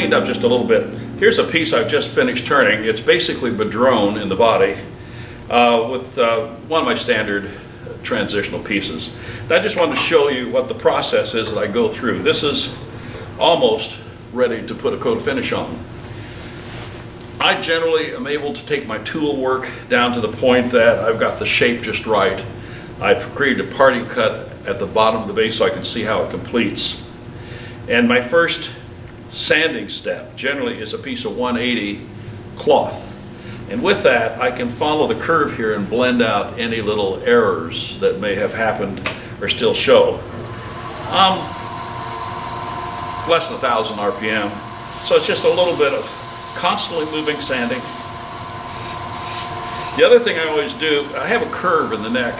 cleaned up just a little bit. Here's a piece I've just finished turning. It's basically Padron in the body with one of my standard transitional pieces. And I just wanted to show you what the process is that I go through. This is almost ready to put a coat of finish on. I generally am able to take my tool work down to the point that I've got the shape just right. I've created a parting cut at the bottom of the base so I can see how it completes. And my first sanding step generally is a piece of 180 cloth. And with that, I can follow the curve here and blend out any little errors that may have happened or still show. Less than 1,000 RPM. So it's just a little bit of constantly moving sanding. The other thing I always do, I have a curve in the neck.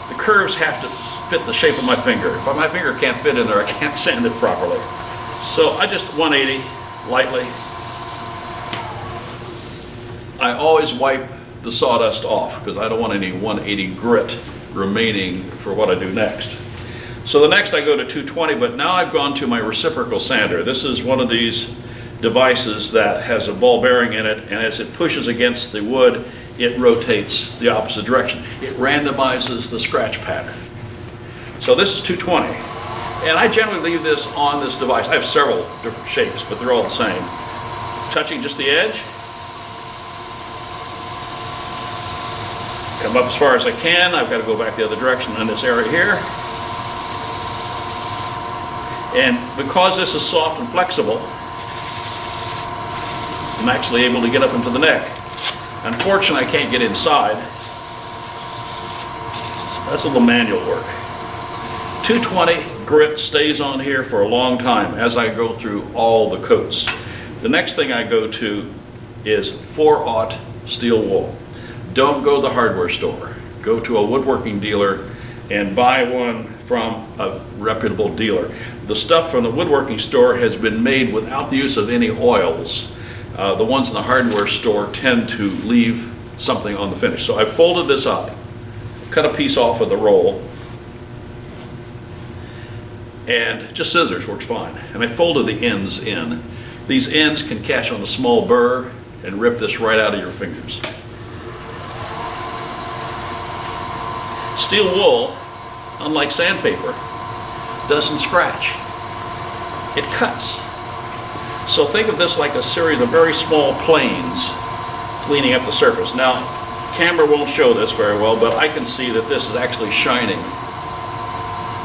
The curves have to fit the shape of my finger. If my finger can't fit in there, I can't sand it properly. So I just 180 lightly. I always wipe the sawdust off because I don't want any 180 grit remaining for what I do next. So the next I go to 220, but now I've gone to my reciprocal sander. This is one of these devices that has a ball bearing in it, and as it pushes against the wood, it rotates the opposite direction. It randomizes the scratch pattern. So this is 220, and I generally leave this on this device. I have several different shapes, but they're all the same. Touching just the edge, come up as far as I can. I've got to go back the other direction in this area here. And because this is soft and flexible, I'm actually able to get up into the neck. Unfortunately, I can't get inside. That's a little manual work. 220 grit stays on here for a long time as I go through all the coats. The next thing I go to is 4/0 steel wool. Don't go to the hardware store. Go to a woodworking dealer and buy one from a reputable dealer. The stuff from the woodworking store has been made without the use of any oils. The ones in the hardware store tend to leave something on the finish. So I folded this up, cut a piece off of the roll, and just scissors works fine. And I folded the ends in. These ends can catch on a small burr and rip this right out of your fingers. Steel wool, unlike sandpaper, doesn't scratch. It cuts. So think of this like a series of very small planes cleaning up the surface. Now, camera won't show this very well, but I can see that this is actually shining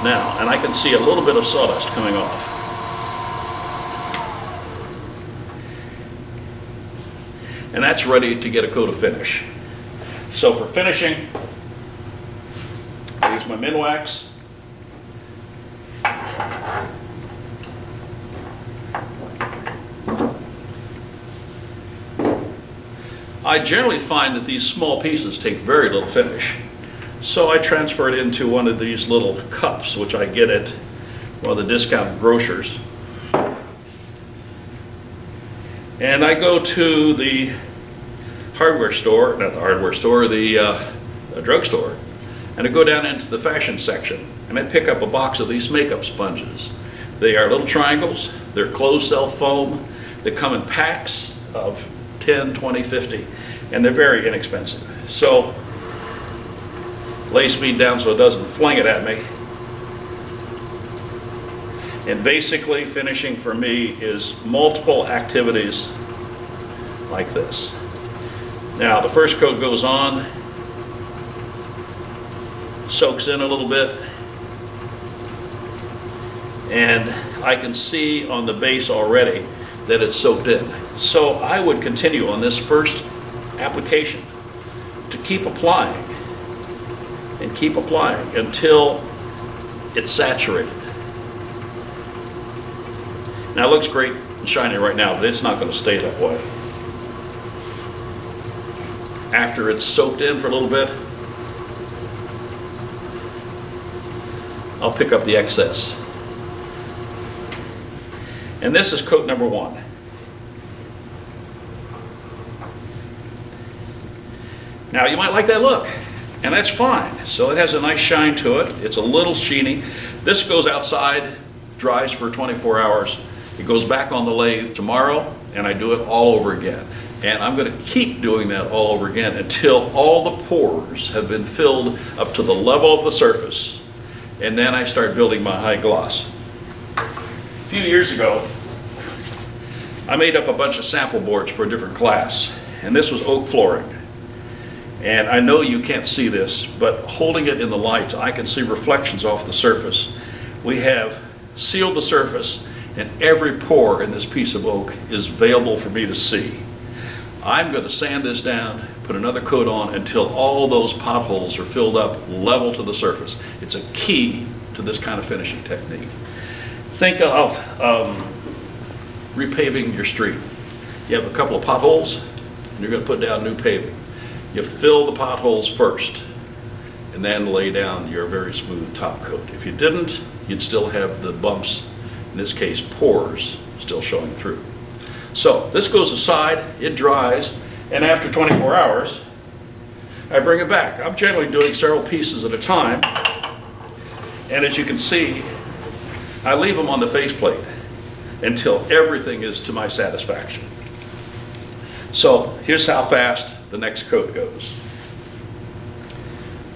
now, and I can see a little bit of sawdust coming off. And that's ready to get a coat of finish. So for finishing, I use my Minwax. I generally find that these small pieces take very little finish. So I transfer it into one of these little cups, which I get at one of the discount grocers. And I go to the hardware store, not the hardware store, the drugstore, and I go down into the fashion section, and I pick up a box of these makeup sponges. They are little triangles, they're closed cell foam, they come in packs of 10, 20, 50, and they're very inexpensive. So lay speed down so it doesn't fling it at me. And basically finishing for me is multiple activities like this. Now the first coat goes on, soaks in a little bit, and I can see on the base already that it's soaked in. So I would continue on this first application to keep applying and keep applying until it's saturated. Now it looks great and shiny right now, but it's not going to stay that way. After it's soaked in for a little bit, I'll pick up the excess. And this is coat number 1. Now you might like that look, and that's fine. So it has a nice shine to it. It's a little sheeny. This goes outside, dries for 24 hours. It goes back on the lathe tomorrow, and I do it all over again. And I'm going to keep doing that all over again until all the pores have been filled up to the level of the surface. And then I start building my high gloss. A few years ago, I made up a bunch of sample boards for a different class. And this was oak flooring. And I know you can't see this, but holding it in the lights, I can see reflections off the surface. We have sealed the surface, and every pore in this piece of oak is available for me to see. I'm going to sand this down, put another coat on until all those potholes are filled up level to the surface. It's a key to this kind of finishing technique. Think of repaving your street. You have a couple of potholes, and you're going to put down new paving. You fill the potholes first, and then lay down your very smooth top coat. If you didn't, you'd still have the bumps, in this case pores, still showing through. So this goes aside, it dries, and after 24 hours, I bring it back. I'm generally doing several pieces at a time, and as you can see, I leave them on the faceplate until everything is to my satisfaction. So here's how fast the next coat goes.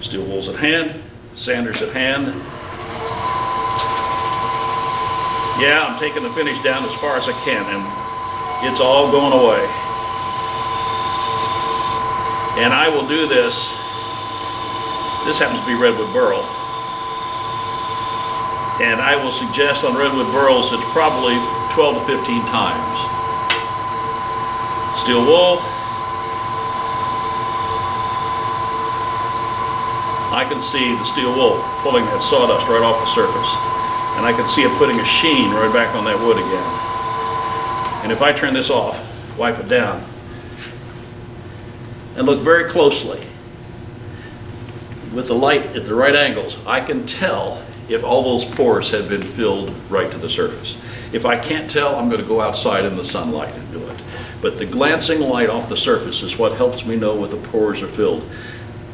Steel wool's at hand, sanders at hand. Yeah, I'm taking the finish down as far as I can, and it's all going away. And I will do this. This happens to be redwood burl. And I will suggest on redwood burls it's probably 12 to 15 times. Steel wool. I can see the steel wool pulling that sawdust right off the surface. And I can see it putting a sheen right back on that wood again. And if I turn this off, wipe it down, and look very closely with the light at the right angles, I can tell if all those pores have been filled right to the surface. If I can't tell, I'm going to go outside in the sunlight and do it. But the glancing light off the surface is what helps me know what the pores are filled.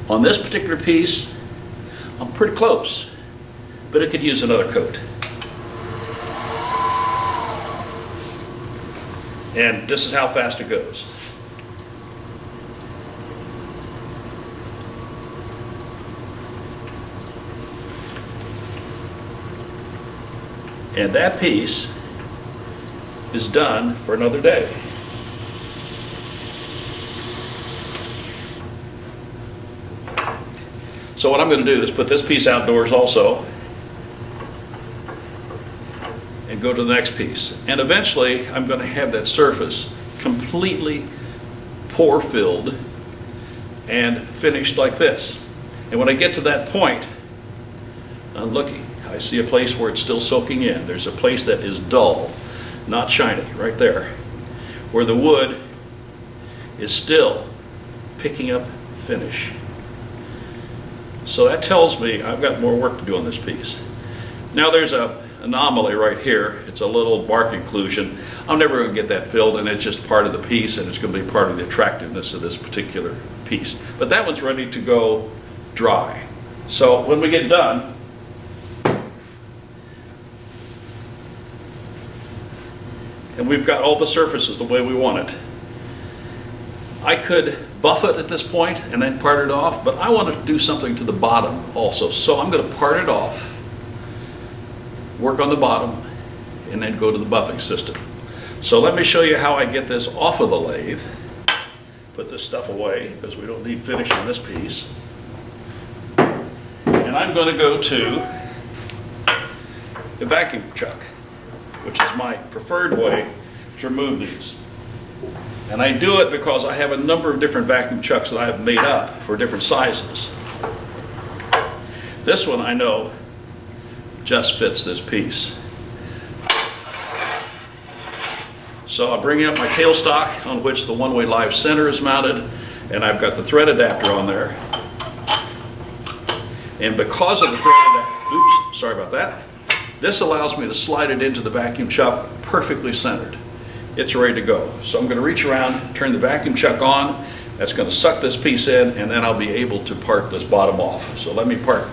On this particular piece, I'm pretty close, but it could use another coat. And this is how fast it goes. And that piece is done for another day. So what I'm going to do is put this piece outdoors also and go to the next piece. And eventually I'm going to have that surface completely pore filled and finished like this. And when I get to that point, I'm looking. I see a place where it's still soaking in. There's a place that is dull, not shiny, right there, where the wood is still picking up finish. So that tells me I've got more work to do on this piece. Now there's an anomaly right here. It's a little bark inclusion. I'm never going to get that filled, and it's just part of the piece, and it's going to be part of the attractiveness of this particular piece. But that one's ready to go dry. So when we get done, and we've got all the surfaces the way we want it, I could buff it at this point and then part it off, but I want to do something to the bottom also. So I'm going to part it off, work on the bottom, and then go to the buffing system. So let me show you how I get this off of the lathe. Put this stuff away because we don't need finish on this piece. And I'm going to go to a vacuum chuck, which is my preferred way to remove these. And I do it because I have a number of different vacuum chucks that I have made up for different sizes. This one I know just fits this piece. So I bring up my tailstock on which the one-way live center is mounted, and I've got the thread adapter on there. And because of the thread adapter, oops, sorry about that, this allows me to slide it into the vacuum chuck perfectly centered. It's ready to go. So I'm going to reach around, turn the vacuum chuck on. That's going to suck this piece in, and then I'll be able to part this bottom off. So let me part.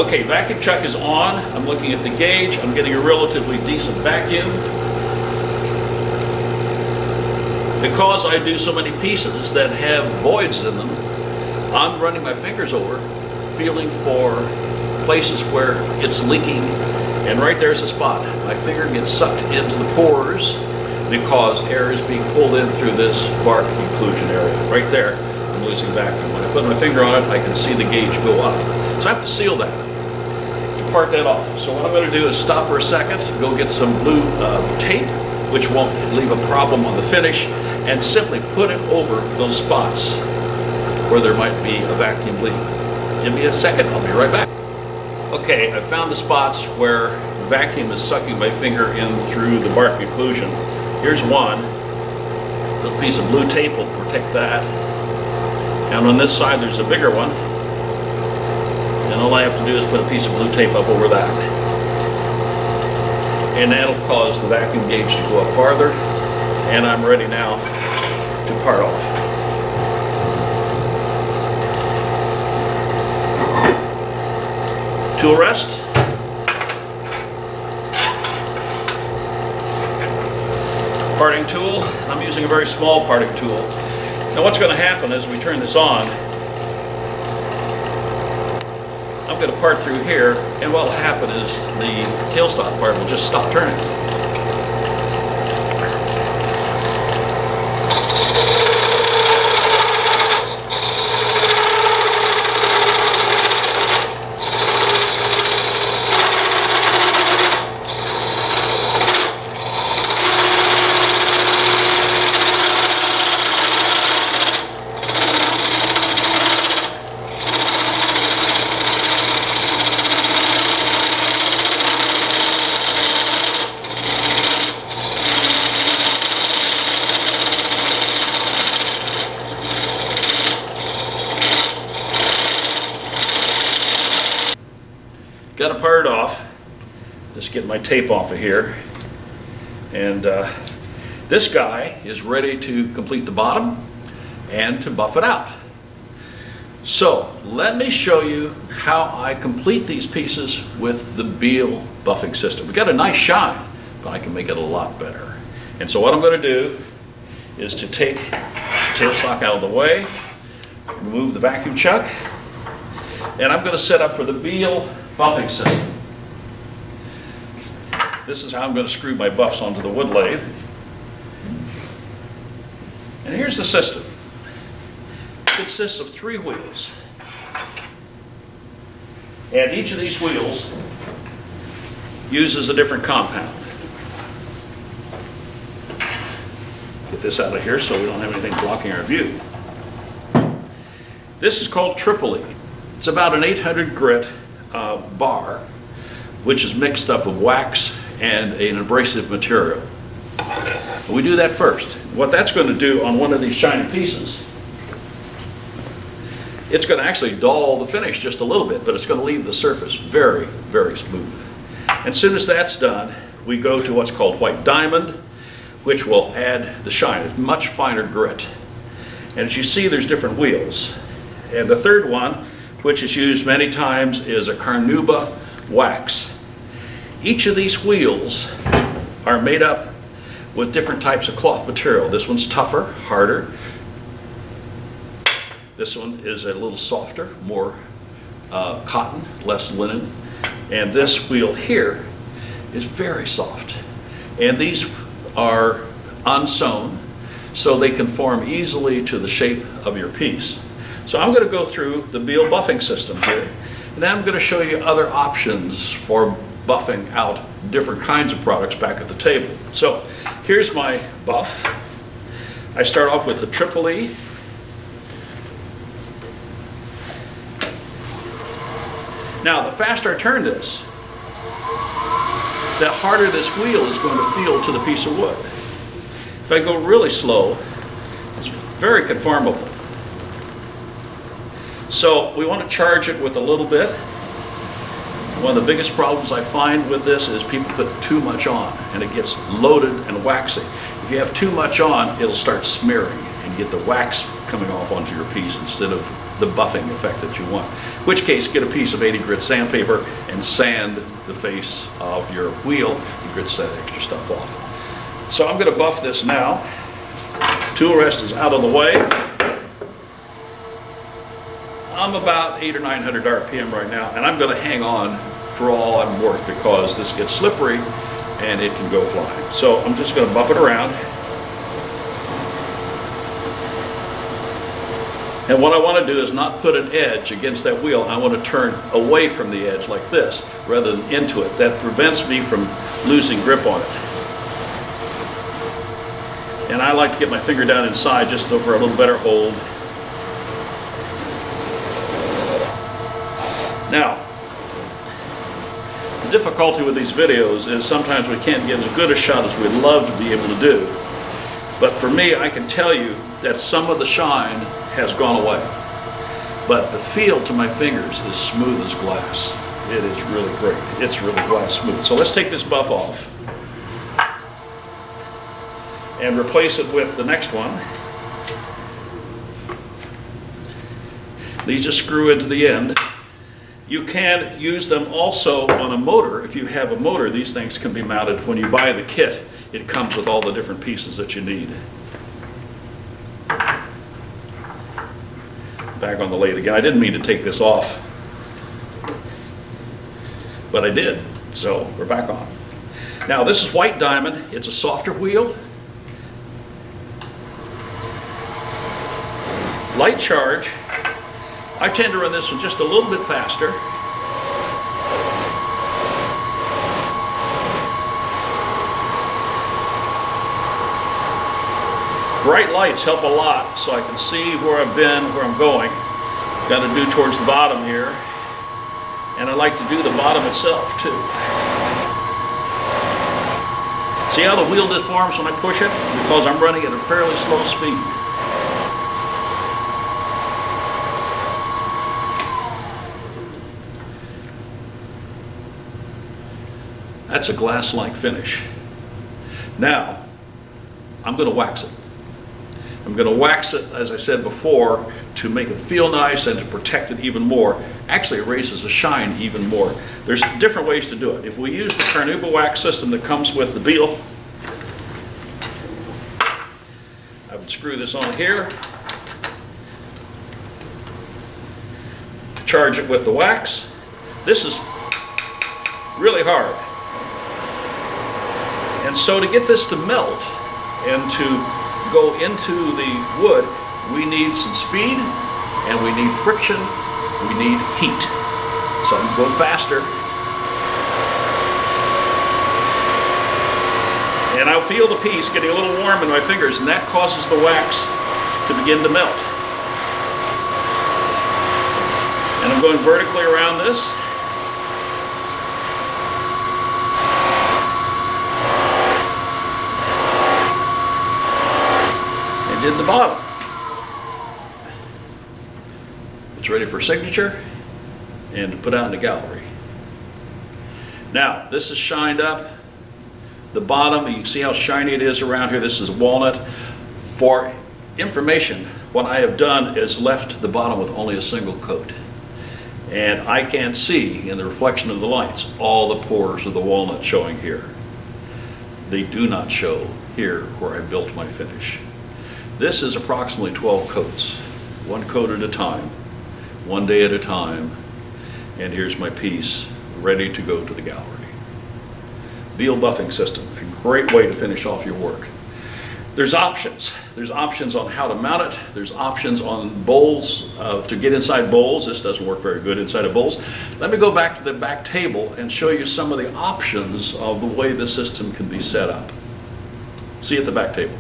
Okay, vacuum chuck is on. I'm looking at the gauge. I'm getting a relatively decent vacuum. Because I do so many pieces that have voids in them, I'm running my fingers over, feeling for places where it's leaking, and right there's a spot. My finger gets sucked into the pores because air is being pulled in through this bark inclusion area. Right there, I'm losing vacuum. When I put my finger on it, I can see the gauge go up. So I have to seal that, to part that off. So what I'm going to do is stop for a second, go get some blue tape, which won't leave a problem on the finish, and simply put it over those spots where there might be a vacuum leak. Give me a second, I'll be right back. Okay, I found the spots where the vacuum is sucking my finger in through the bark inclusion. Here's one. A little piece of blue tape will protect that. And on this side there's a bigger one. And all I have to do is put a piece of blue tape up over that. And that'll cause the vacuum gauge to go up farther. And I'm ready now to part off. Tool rest. Parting tool. I'm using a very small parting tool. Now what's going to happen as we turn this on, I'm going to part through here, and what will happen is the tailstock part will just stop turning. Got to part it off. Just get my tape off of here. And this guy is ready to complete the bottom and to buff it out. So let me show you how I complete these pieces with the Beal buffing system. We've got a nice shine, but I can make it a lot better. And so what I'm going to do is to take the tailstock out of the way, remove the vacuum chuck, and I'm going to set up for the Beal buffing system. This is how I'm going to screw my buffs onto the wood lathe. And here's the system. It consists of 3 wheels. And each of these wheels uses a different compound. Get this out of here so we don't have anything blocking our view. This is called Triple E. It's about an 800 grit bar, which is mixed up with wax and an abrasive material. We do that first. What that's going to do on one of these shiny pieces, it's going to actually dull the finish just a little bit, but it's going to leave the surface very, very smooth. And as soon as that's done, we go to what's called white diamond, which will add the shine. It's much finer grit. And as you see, there's different wheels. And the third one, which is used many times, is a carnauba wax. Each of these wheels are made up with different types of cloth material. This one's tougher, harder. This one is a little softer, more cotton, less linen. And this wheel here is very soft. And these are unsewn, so they conform easily to the shape of your piece. So I'm going to go through the Beal buffing system here, and then I'm going to show you other options for buffing out different kinds of products back at the table. So here's my buff. I start off with the Triple E. Now the faster I turn this, the harder this wheel is going to feel to the piece of wood. If I go really slow, it's very conformable. So we want to charge it with a little bit. One of the biggest problems I find with this is people put too much on and it gets loaded and waxy. If you have too much on, it'll start smearing and get the wax coming off onto your piece instead of the buffing effect that you want. which case get a piece of 80 grit sandpaper and sand the face of your wheel and grits that extra stuff off. So I'm going to buff this now. Tool rest is out of the way. I'm about 800 or 900 RPM right now, and I'm going to hang on for all I'm worth because this gets slippery and it can go flying. So I'm just going to buff it around. And what I want to do is not put an edge against that wheel. I want to turn away from the edge like this rather than into it. That prevents me from losing grip on it. And I like to get my finger down inside just for a little better hold. Now, the difficulty with these videos is sometimes we can't get as good a shot as we'd love to be able to do. But for me, I can tell you that some of the shine has gone away. But the feel to my fingers is smooth as glass. It is really great. It's really glass smooth. So let's take this buff off and replace it with the next one. These just screw into the end. You can use them also on a motor. If you have a motor, these things can be mounted. When you buy the kit, it comes with all the different pieces that you need. Back on the lathe again. I didn't mean to take this off, but I did. So we're back on. Now this is white diamond. It's a softer wheel. Light charge. I tend to run this one just a little bit faster. Bright lights help a lot so I can see where I've been, where I'm going. Got to do towards the bottom here. And I like to do the bottom itself too. See how the wheel deforms when I push it? Because I'm running at a fairly slow speed. That's a glass-like finish. Now, I'm going to wax it. I'm going to wax it, as I said before, to make it feel nice and to protect it even more. Actually, it raises the shine even more. There's different ways to do it. If we use the Carnauba wax system that comes with the Beal, I would screw this on here, charge it with the wax. This is really hard. And so to get this to melt and to go into the wood, we need some speed and we need friction, we need heat. So I'm going faster. And I'll feel the piece getting a little warm in my fingers, and that causes the wax to begin to melt. And I'm going vertically around this. Did the bottom. It's ready for signature and to put out in the gallery. Now, this is shined up. The bottom, you can see how shiny it is around here. This is walnut. For information, what I have done is left the bottom with only a single coat. And I can see in the reflection of the lights all the pores of the walnut showing here. They do not show here where I built my finish. This is approximately 12 coats, one coat at a time, one day at a time, and here's my piece ready to go to the gallery. Beal buffing system, a great way to finish off your work. There's options. There's options on how to mount it. There's options on bowls, to get inside bowls. This doesn't work very good inside of bowls. Let me go back to the back table and show you some of the options of the way the system can be set up. See you at the back table.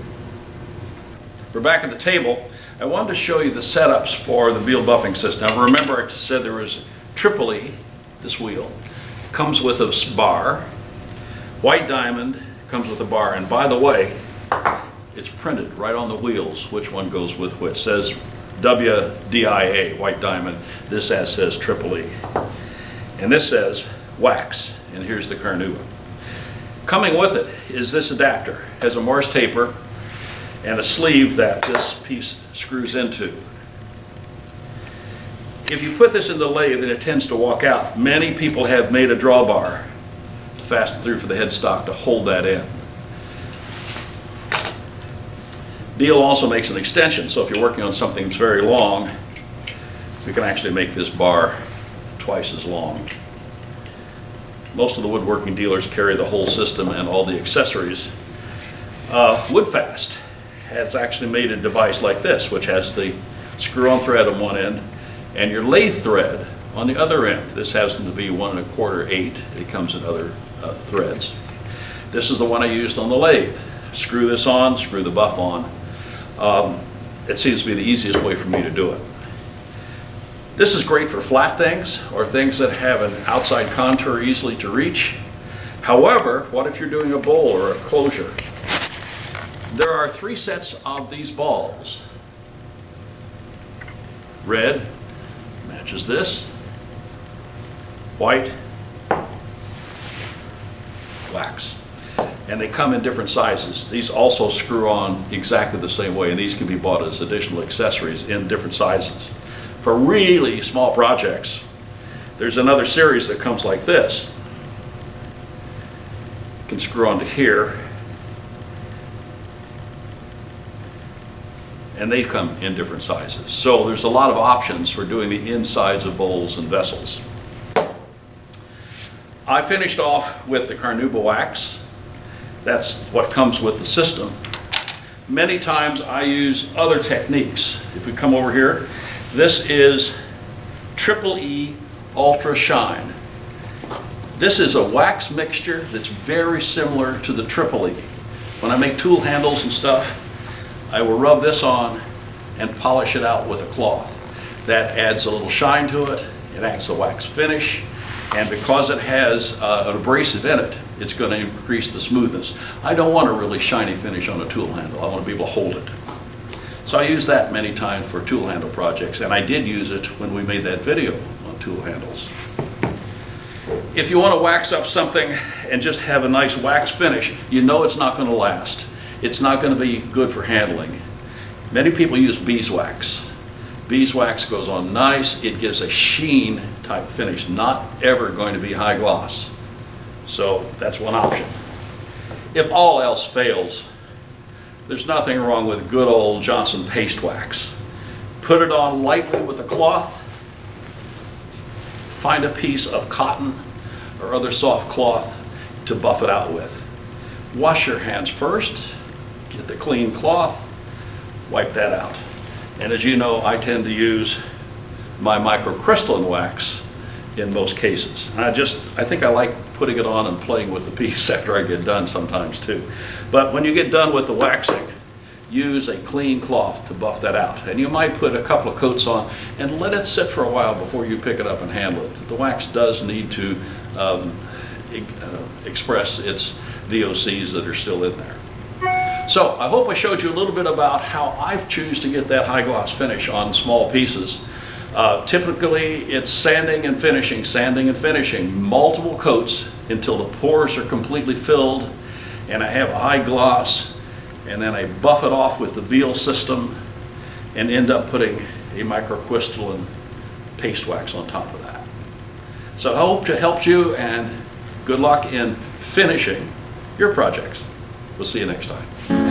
We're back at the table. I wanted to show you the setups for the Beal buffing system. Now remember I said there was Tripoli, this wheel, comes with a bar. White diamond comes with a bar, and by the way, it's printed right on the wheels which one goes with which. It says WDIA, white diamond. This says Tripoli. And this says wax, and here's the Carnauba. Coming with it is this adapter. It has a Morse taper and a sleeve that this piece screws into. If you put this in the lathe and it tends to walk out, many people have made a drawbar to fasten through for the headstock to hold that in. Deal also makes an extension, so if you're working on something that's very long, we can actually make this bar twice as long. Most of the woodworking dealers carry the whole system and all the accessories. Woodfast has actually made a device like this, which has the screw-on thread on one end and your lathe thread on the other end. This happens to be 1 1/4/8. It comes in other threads. This is the one I used on the lathe. Screw this on, screw the buff on. It seems to be the easiest way for me to do it. This is great for flat things or things that have an outside contour easily to reach. However, what if you're doing a bowl or a closure? There are 3 sets of these balls. Red matches this, white, wax. And they come in different sizes. These also screw on exactly the same way, and these can be bought as additional accessories in different sizes. For really small projects, there's another series that comes like this. You can screw onto here, and they come in different sizes. So there's a lot of options for doing the insides of bowls and vessels. I finished off with the carnauba wax. That's what comes with the system. Many times I use other techniques. If we come over here, this is Triple E Ultra Shine. This is a wax mixture that's very similar to the Triple E. When I make tool handles and stuff, I will rub this on and polish it out with a cloth. That adds a little shine to it. It adds a wax finish. And because it has an abrasive in it, it's going to increase the smoothness. I don't want a really shiny finish on a tool handle. I want to be able to hold it. So I use that many times for tool handle projects, and I did use it when we made that video on tool handles. If you want to wax up something and just have a nice wax finish, you know it's not going to last. It's not going to be good for handling. Many people use beeswax. Beeswax goes on nice. It gives a sheen type finish, not ever going to be high gloss. So that's one option. If all else fails, there's nothing wrong with good old Johnson paste wax. Put it on lightly with a cloth. Find a piece of cotton or other soft cloth to buff it out with. Wash your hands first. Get the clean cloth. Wipe that out. And as you know, I tend to use my microcrystalline wax in most cases. I think I like putting it on and playing with the piece after I get done sometimes too. But when you get done with the waxing, use a clean cloth to buff that out. And you might put a couple of coats on and let it sit for a while before you pick it up and handle it. The wax does need to express its VOCs that are still in there. So I hope I showed you a little bit about how I choose to get that high gloss finish on small pieces. Typically it's sanding and finishing, multiple coats until the pores are completely filled and I have a high gloss, and then I buff it off with the Beal system and end up putting a microcrystalline paste wax on top of that. So I hope to help you, and good luck in finishing your projects. We'll see you next time.